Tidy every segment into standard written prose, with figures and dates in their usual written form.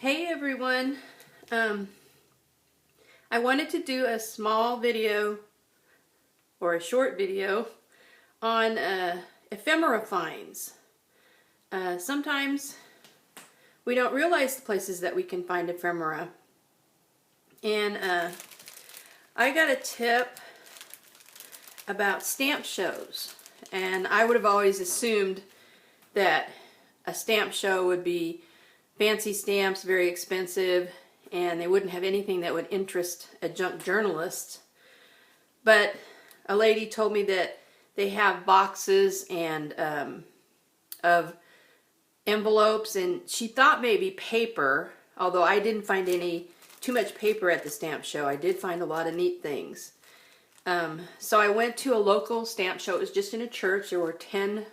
Hey everyone, I wanted to do a small video or a short video on ephemera finds. Sometimes we don't realize the places that we can find ephemera, and I got a tip about stamp shows, and I would have always assumed that a stamp show would be fancy stamps, very expensive, and they wouldn't have anything that would interest a junk journalist. But a lady told me that they have boxes and of envelopes, and she thought maybe paper, although I didn't find too much paper at the stamp show. I did find a lot of neat things. So I went to a local stamp show. It was just in a church. There were 10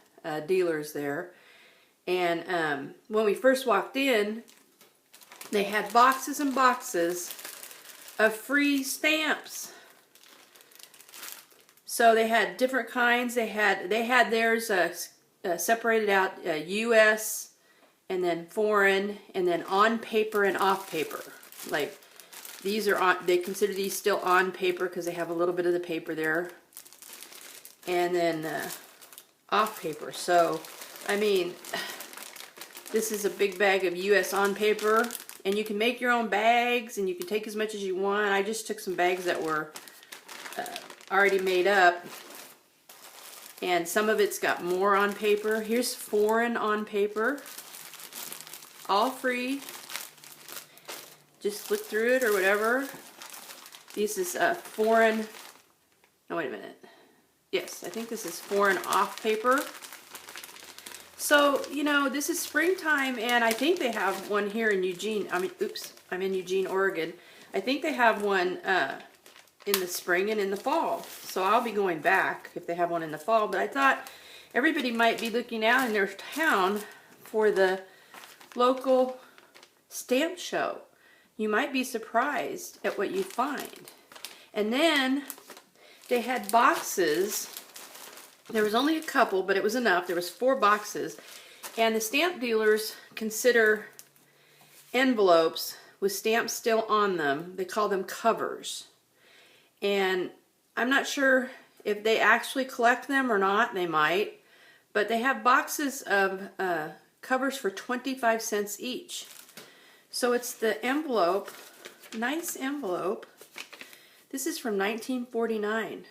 dealers there. And when we first walked in, they had boxes and boxes of free stamps. So they had different kinds. They had theirs separated out, U.S. and then foreign, and then on paper and off paper. Like these are on. They consider these still on paper because they have a little bit of the paper there, and then off paper. So I mean, this is a big bag of U.S. on paper, and you can make your own bags, and you can take as much as you want. I just took some bags that were already made up, and some of it's got more on paper. Here's foreign on paper, all free. Just flick through it or whatever. This is foreign. No, wait a minute. Yes, I think this is foreign off paper. So, you know, this is springtime, and I think they have one here in Eugene. I'm in Eugene, Oregon. I think they have one in the spring and in the fall. So I'll be going back if they have one in the fall. But I thought everybody might be looking out in their town for the local stamp show. You might be surprised at what you find. And then they had boxes. There was only a couple, but it was enough. There was 4 boxes. And the stamp dealers consider envelopes with stamps still on them. They call them covers. And I'm not sure if they actually collect them or not. They might. But they have boxes of covers for 25 cents each. So it's the envelope. Nice envelope. This is from 1949.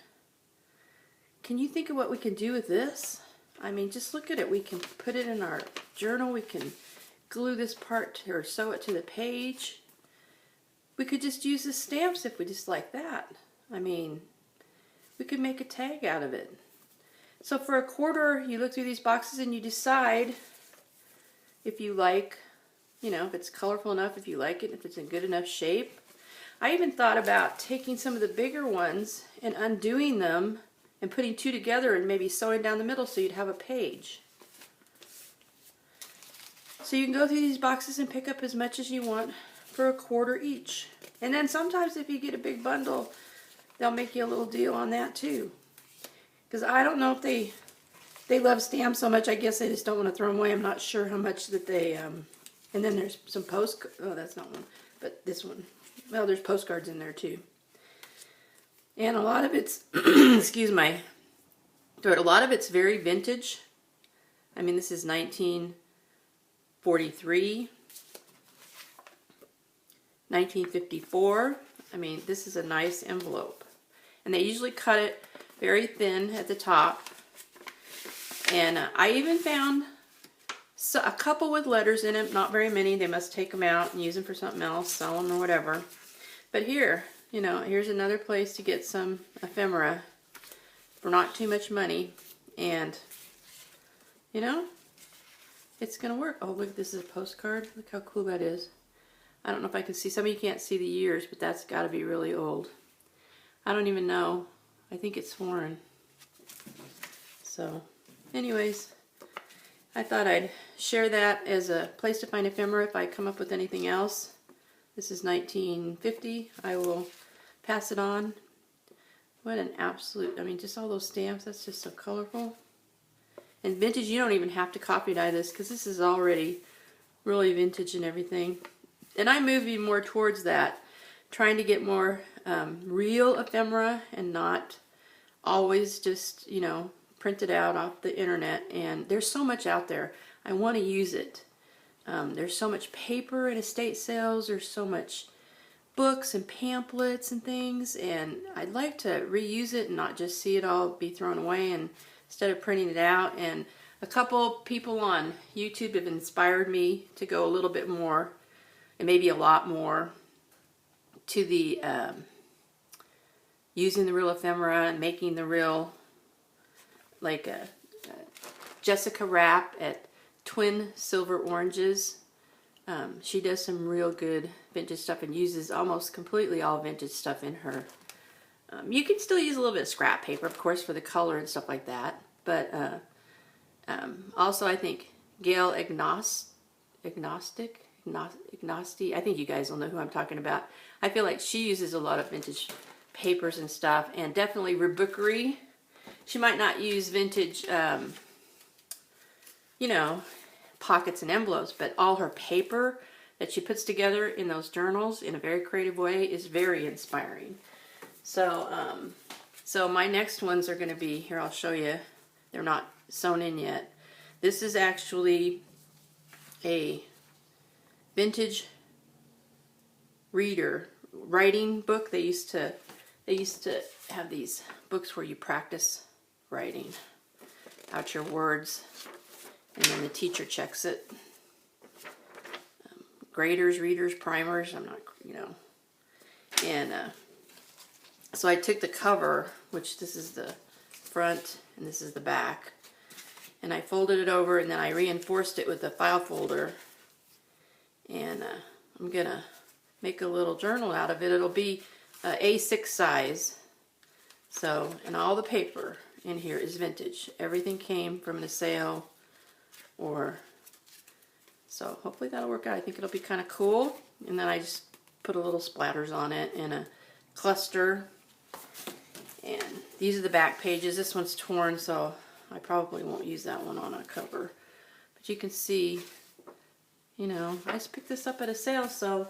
Can you think of what we can do with this? I mean, just look at it. We can put it in our journal. We can glue this part or sew it to the page. We could just use the stamps if we just like that. I mean, we could make a tag out of it. So for a quarter, you look through these boxes and you decide if you like, you know, if it's colorful enough, if you like it, if it's in good enough shape. I even thought about taking some of the bigger ones and undoing them and putting 2 together and maybe sewing down the middle so you'd have a page. So you can go through these boxes and pick up as much as you want for a quarter each. And then sometimes if you get a big bundle, they'll make you a little deal on that too. Because I don't know if they love stamps so much, I guess they just don't want to throw them away. I'm not sure how much that they, and then there's some oh, that's not one, but this one. Well, there's postcards in there too. And a lot of it's, excuse my throat, a lot of it's very vintage. I mean, this is 1943, 1954. I mean, this is a nice envelope. And they usually cut it very thin at the top. And I even found a couple with letters in them, not very many. They must take them out and use them for something else, sell them or whatever. But here, you know, here's another place to get some ephemera for not too much money. And, you know, it's going to work. Oh, look, this is a postcard. Look how cool that is. I don't know if I can see. Some of you can't see the years, but that's got to be really old. I don't even know. I think it's foreign. So, anyways, I thought I'd share that as a place to find ephemera if I come up with anything else. This is 1950. I will pass it on. What an absolute, I mean, just all those stamps. That's just so colorful. And vintage, you don't even have to copy dye this because this is already really vintage and everything. And I'm moving more towards that, trying to get more real ephemera and not always just, you know, printed out off the internet. And there's so much out there. I want to use it. There's so much paper in estate sales. There's so much books and pamphlets and things, and I'd like to reuse it and not just see it all be thrown away, and instead of printing it out. And a couple people on YouTube have inspired me to go a little bit more, and maybe a lot more, to the using the real ephemera and making the real, like Jessica Rapp at Twin Silver Oranges. She does some real good vintage stuff and uses almost completely all vintage stuff in her. You can still use a little bit of scrap paper, of course, for the color and stuff like that. But also, I think Gail Agnosti, I think you guys will know who I'm talking about. I feel like she uses a lot of vintage papers and stuff, and definitely Rebookery. She might not use vintage, you know, pockets and envelopes, but all her paper that she puts together in those journals in a very creative way is very inspiring. So, so my next ones are going to be, here I'll show you, they're not sewn in yet. This is actually a vintage writing book. They used to have these books where you practice writing out your words, and then the teacher checks it. Graders, readers, primers, I'm not, you know. And so I took the cover, which this is the front and this is the back, and I folded it over, and then I reinforced it with a file folder. And I'm gonna make a little journal out of it. It'll be A6 size. So, and all the paper in here is vintage. Everything came from the sale, or so hopefully that'll work out. I think it'll be kind of cool. And then I just put a little splatters on it in a cluster. And these are the back pages. This one's torn, so I probably won't use that one on a cover. But you can see, you know, I just picked this up at a sale. So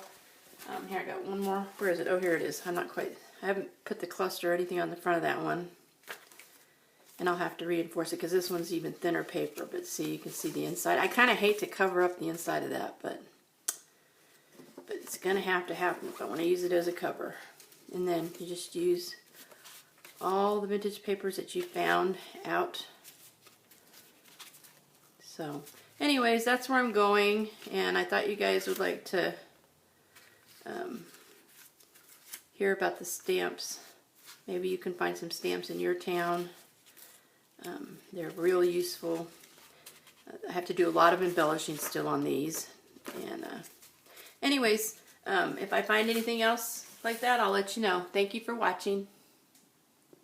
here, I got one more. Where is it? Oh, here it is. I haven't put the cluster or anything on the front of that one. And I'll have to reinforce it because this one's even thinner paper. But see, you can see the inside. I kind of hate to cover up the inside of that, but it's going to happen if I want to use it as a cover. And then you just use all the vintage papers that you found out. So anyways, that's where I'm going, and I thought you guys would like to hear about the stamps. Maybe you can find some stamps in your town. They're real useful. I have to do a lot of embellishing still on these. And anyways, if I find anything else like that, I'll let you know. Thank you for watching.